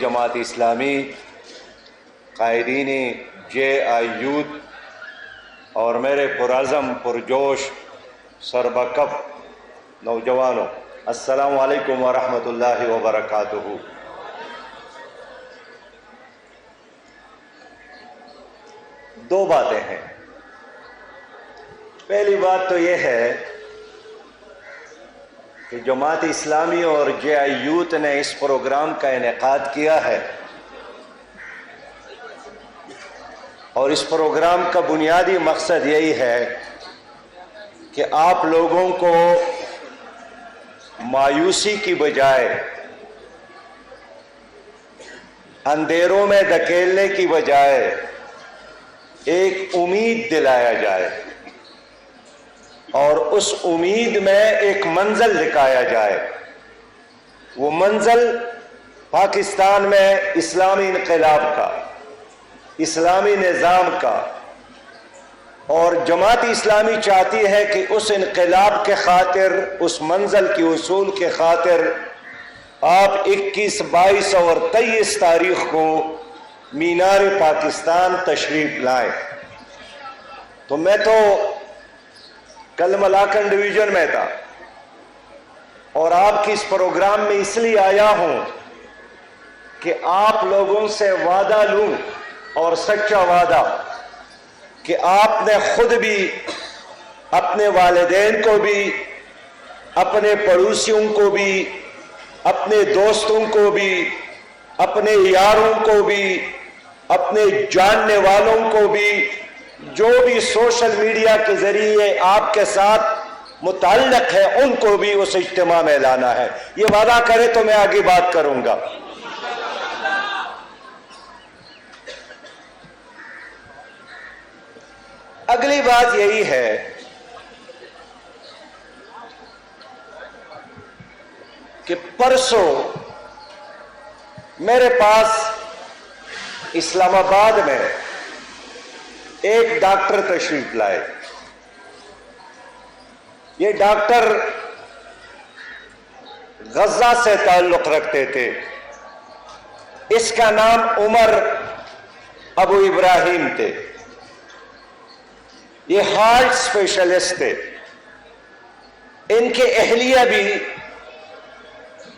جماعت اسلامی، قائدین JI اور میرے پرعزم پرجوش سربکف نوجوانوں، السلام علیکم ورحمۃ اللہ وبرکاتہ۔ دو باتیں ہیں۔ پہلی بات تو یہ ہے کہ جماعت اسلامی اور JI نے اس پروگرام کا انعقاد کیا ہے، اور اس پروگرام کا بنیادی مقصد یہی ہے کہ آپ لوگوں کو مایوسی کی بجائے، اندھیروں میں دھکیلنے کی بجائے ایک امید دلایا جائے، اور اس امید میں ایک منزل دکھایا جائے۔ وہ منزل پاکستان میں اسلامی انقلاب کا، اسلامی نظام کا، اور جماعت اسلامی چاہتی ہے کہ اس انقلاب کے خاطر، اس منزل کی حصول کے خاطر آپ 21، 22 اور 23 تاریخ کو مینار پاکستان تشریف لائیں۔ تو میں تو کل ملاکنڈ ڈویژن میں تھا، اور آپ کی اس پروگرام میں اس لیے آیا ہوں کہ آپ لوگوں سے وعدہ لوں، اور سچا وعدہ، کہ آپ نے خود بھی، اپنے والدین کو بھی، اپنے پڑوسیوں کو بھی، اپنے دوستوں کو بھی، اپنے یاروں کو بھی، اپنے جاننے والوں کو بھی، جو بھی سوشل میڈیا کے ذریعے آپ کے ساتھ متعلق ہے، ان کو بھی اس اجتماع میں لانا ہے۔ یہ وعدہ کرے تو میں آگے بات کروں گا۔ اگلی بات یہی ہے کہ پرسوں میرے پاس اسلام آباد میں ایک ڈاکٹر تشریف لائے۔ یہ ڈاکٹر غزہ سے تعلق رکھتے تھے۔ اس کا نام عمر ابو ابراہیم تھے۔ یہ ہارٹ اسپیشلسٹ تھے۔ ان کے اہلیہ بھی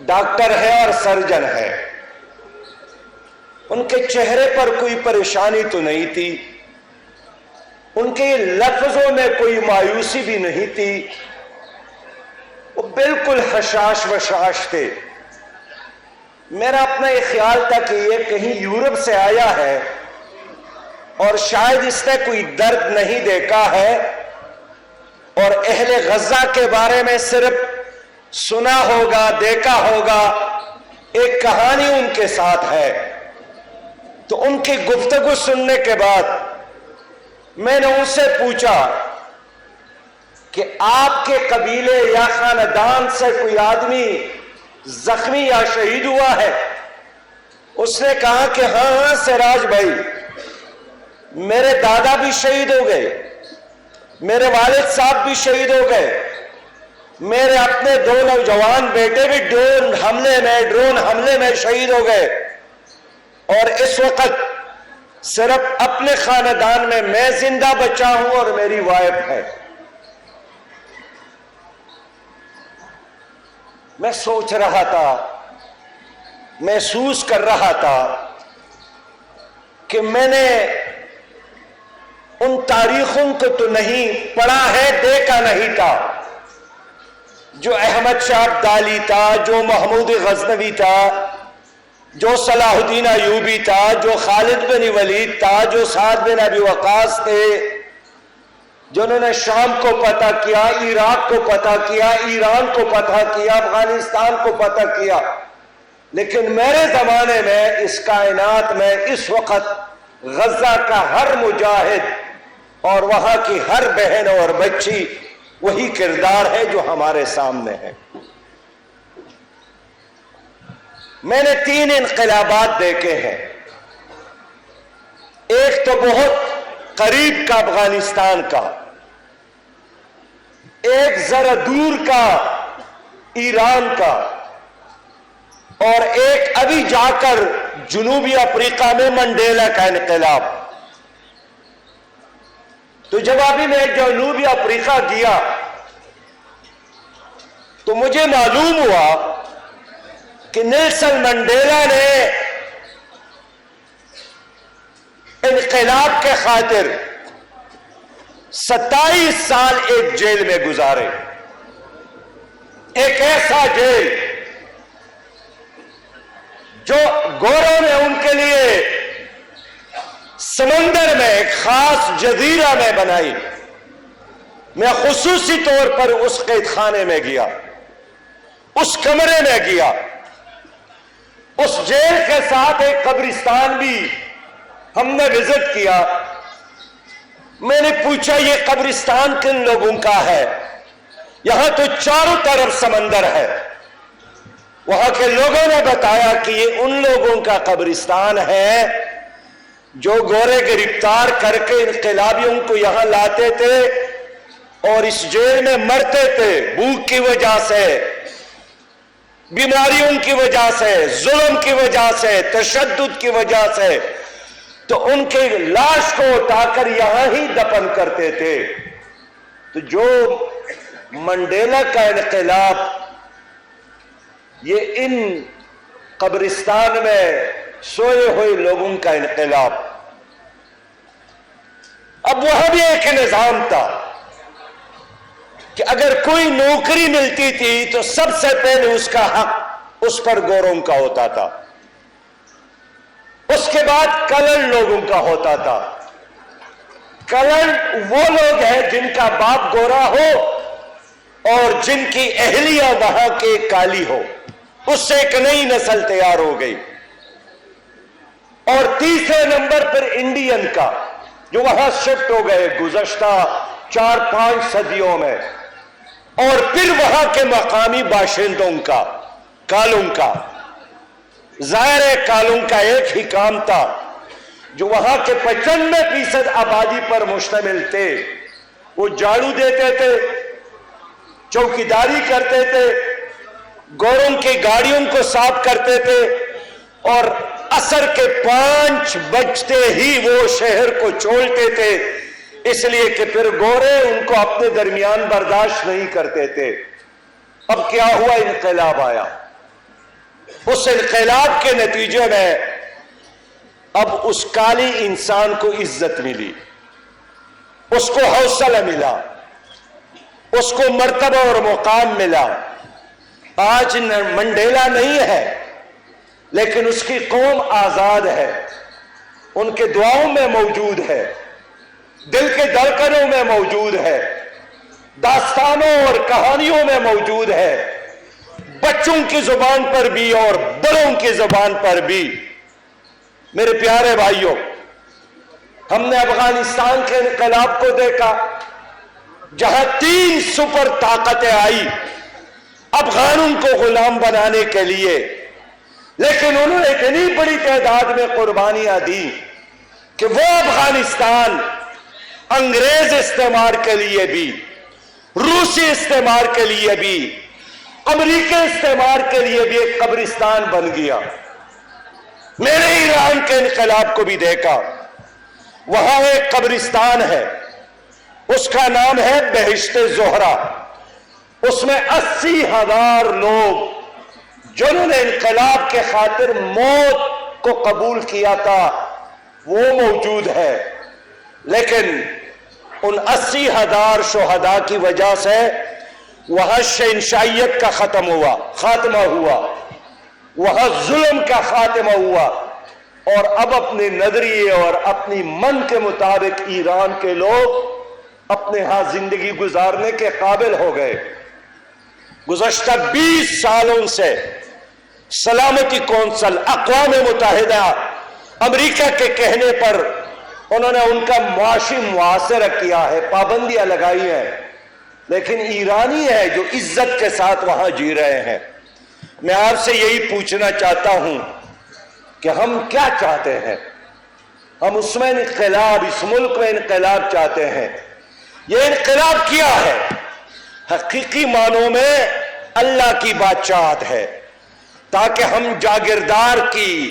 ڈاکٹر ہے اور سرجن ہے۔ ان کے چہرے پر کوئی پریشانی تو نہیں تھی، ان کے لفظوں میں کوئی مایوسی بھی نہیں تھی، وہ بالکل حشاش وشاش تھے۔ میرا اپنا یہ خیال تھا کہ یہ کہیں یورپ سے آیا ہے، اور شاید اس نے کوئی درد نہیں دیکھا ہے، اور اہل غزہ کے بارے میں صرف سنا ہوگا، دیکھا ہوگا، ایک کہانی ان کے ساتھ ہے۔ تو ان کی گفتگو سننے کے بعد میں نے ان سے پوچھا کہ آپ کے قبیلے یا خاندان سے کوئی آدمی زخمی یا شہید ہوا ہے؟ اس نے کہا کہ ہاں سراج بھائی، میرے دادا بھی شہید ہو گئے، میرے والد صاحب بھی شہید ہو گئے، میرے اپنے 2 نوجوان بیٹے بھی ڈرون حملے میں شہید ہو گئے، اور اس وقت صرف اپنے خاندان میں زندہ بچا ہوں اور میری وائف ہے۔ میں سوچ رہا تھا، محسوس کر رہا تھا کہ میں نے ان تاریخوں کو تو نہیں پڑھا ہے، دیکھا نہیں تھا، جو احمد شاہ ابدالی تھا، جو محمود غزنوی تھا، جو صلاح الدین ایوبی تھا، جو خالد بن ولید تھا، جو سعد بن ابی وقاص تھے، جنہوں نے شام کو فتح کیا، عراق کو فتح کیا، ایران کو فتح کیا، افغانستان کو فتح کیا۔ لیکن میرے زمانے میں اس کائنات میں اس وقت غزہ کا ہر مجاہد اور وہاں کی ہر بہن اور بچی وہی کردار ہے جو ہمارے سامنے ہے۔ میں نے 3 انقلابات دیکھے ہیں۔ ایک تو بہت قریب کا افغانستان کا، ایک ذرا دور کا ایران کا، اور ایک ابھی جا کر جنوبی افریقہ میں منڈیلا کا انقلاب. تو جب ابھی میں جنوبی افریقہ گیا تو مجھے معلوم ہوا کہ نیلسن منڈیلا نے انقلاب کے خاطر 27 سال ایک جیل میں گزارے. ایک ایسا جیل جو گوروں نے ان کے لیے سمندر میں ایک خاص جزیرہ میں بنائی. میں خصوصی طور پر اس قید خانے میں گیا, اس کمرے میں گیا. اس جیل کے ساتھ ایک قبرستان بھی ہم نے وزٹ کیا. میں نے پوچھا یہ قبرستان کن لوگوں کا ہے؟ یہاں تو چاروں طرف سمندر ہے. وہاں کے لوگوں نے بتایا کہ یہ ان لوگوں کا قبرستان ہے جو گورے گرفتار کر کے انقلابیوں کو یہاں لاتے تھے اور اس جیل میں مرتے تھے بھوک کی وجہ سے, بیماریوں کی وجہ سے, ظلم کی وجہ سے, تشدد کی وجہ سے. تو ان کے لاش کو اٹھا کر یہاں ہی دفن کرتے تھے. تو جو منڈیلا کا انقلاب, یہ ان قبرستان میں سوئے ہوئے لوگوں کا انقلاب. اب وہاں بھی ایک نظام تھا کہ اگر کوئی نوکری ملتی تھی تو سب سے پہلے اس کا حق اس پر گوروں کا ہوتا تھا, اس کے بعد کلر لوگوں کا ہوتا تھا. کلر وہ لوگ ہیں جن کا باپ گورا ہو اور جن کی اہلیہ وہاں کے کالی ہو. اس سے ایک نئی نسل تیار ہو گئی. اور تیسرے نمبر پر انڈین کا جو وہاں شفٹ ہو گئے گزشتہ 4-5 صدیوں میں. اور پھر وہاں کے مقامی باشندوں کا, کالوں کا. ظاہر ہے کالوں کا ایک ہی کام تھا جو وہاں کے 95% آبادی پر مشتمل تھے. وہ جھاڑو دیتے تھے, چوکیداری کرتے تھے, گوروں کی گاڑیوں کو صاف کرتے تھے, اور عصر کے 5 بجتے ہی وہ شہر کو چھوڑتے تھے, اس لیے کہ پھر گورے ان کو اپنے درمیان برداشت نہیں کرتے تھے. اب کیا ہوا؟ انقلاب آیا. اس انقلاب کے نتیجے میں اب اس کالی انسان کو عزت ملی, اس کو حوصلہ ملا, اس کو مرتبہ اور مقام ملا. آج منڈیلا نہیں ہے لیکن اس کی قوم آزاد ہے, ان کے دعاؤں میں موجود ہے, دل کے دھڑکنوں میں موجود ہے, داستانوں اور کہانیوں میں موجود ہے, بچوں کی زبان پر بھی اور بڑوں کی زبان پر بھی. میرے پیارے بھائیوں, ہم نے افغانستان کے انقلاب کو دیکھا جہاں 3 سپر طاقتیں آئی افغانوں کو غلام بنانے کے لیے, لیکن انہوں نے اتنی بڑی تعداد میں قربانیاں دی کہ وہ افغانستان انگریز استعمار کے لیے بھی, روسی استعمار کے لیے بھی, امریکی استعمار کے لیے بھی ایک قبرستان بن گیا. میں نے ایران کے انقلاب کو بھی دیکھا, وہاں ایک قبرستان ہے, اس کا نام ہے بہشت زہرا. اس میں 80,000 لوگ جنہوں نے انقلاب کے خاطر موت کو قبول کیا تھا وہ موجود ہے. لیکن ان 80,000 شہداء کی وجہ سے وہاں شہنشاہیت کا خاتمہ ہوا, وہاں ظلم کا خاتمہ ہوا, اور اب اپنے نظریے اور اپنی من کے مطابق ایران کے لوگ اپنے ہاں زندگی گزارنے کے قابل ہو گئے. گزشتہ 20 سالوں سے سلامتی کونسل, اقوام متحدہ, امریکہ کے کہنے پر انہوں نے ان کا معاشی محاصرہ کیا ہے, پابندیاں لگائی ہیں, لیکن ایرانی ہے جو عزت کے ساتھ وہاں جی رہے ہیں. میں آپ سے یہی پوچھنا چاہتا ہوں کہ ہم کیا چاہتے ہیں؟ ہم اس میں انقلاب, اس ملک میں انقلاب چاہتے ہیں. یہ انقلاب کیا ہے؟ حقیقی معنوں میں اللہ کی بادشاہت ہے, تاکہ ہم جاگیردار کی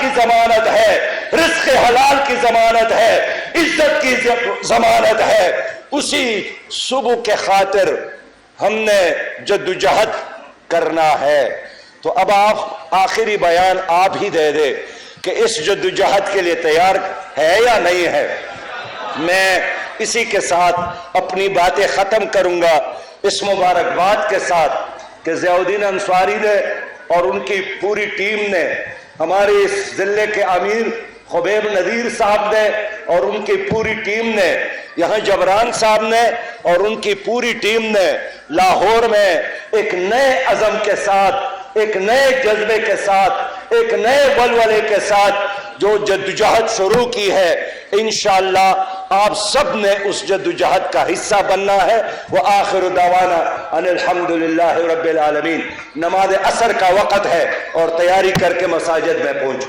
کی ضمانت ہے، رزق حلال کی ضمانت ہے، عزت کی ضمانت ہے، اسی صبح کے خاطر ہم نے جدوجہد کرنا ہے۔ تو اب آپ آخری بیان آپ ہی دے دے کہ اس جدوجہد کے لیے تیار ہے یا نہیں ہے۔ میں اسی کے ساتھ اپنی باتیں ختم کروں گا اس مبارکباد کے ساتھ کہ ضیاء الدین انصاری نے اور ان کی پوری ٹیم نے، ہمارے اس ضلع کے امیر خبیب نذیر صاحب نے اور ان کی پوری ٹیم نے، یہاں جبران صاحب نے اور ان کی پوری ٹیم نے لاہور میں ایک نئے عزم کے ساتھ، ایک نئے جذبے کے ساتھ، ایک نئے ولولے کے ساتھ جو جدوجہد شروع کی ہے، انشاءاللہ آپ سب نے اس جدوجہد کا حصہ بننا ہے۔ وآخر دعوانا ان الحمدللہ رب العالمین۔ نماز عصر کا وقت ہے اور تیاری کر کے مساجد میں پہنچو۔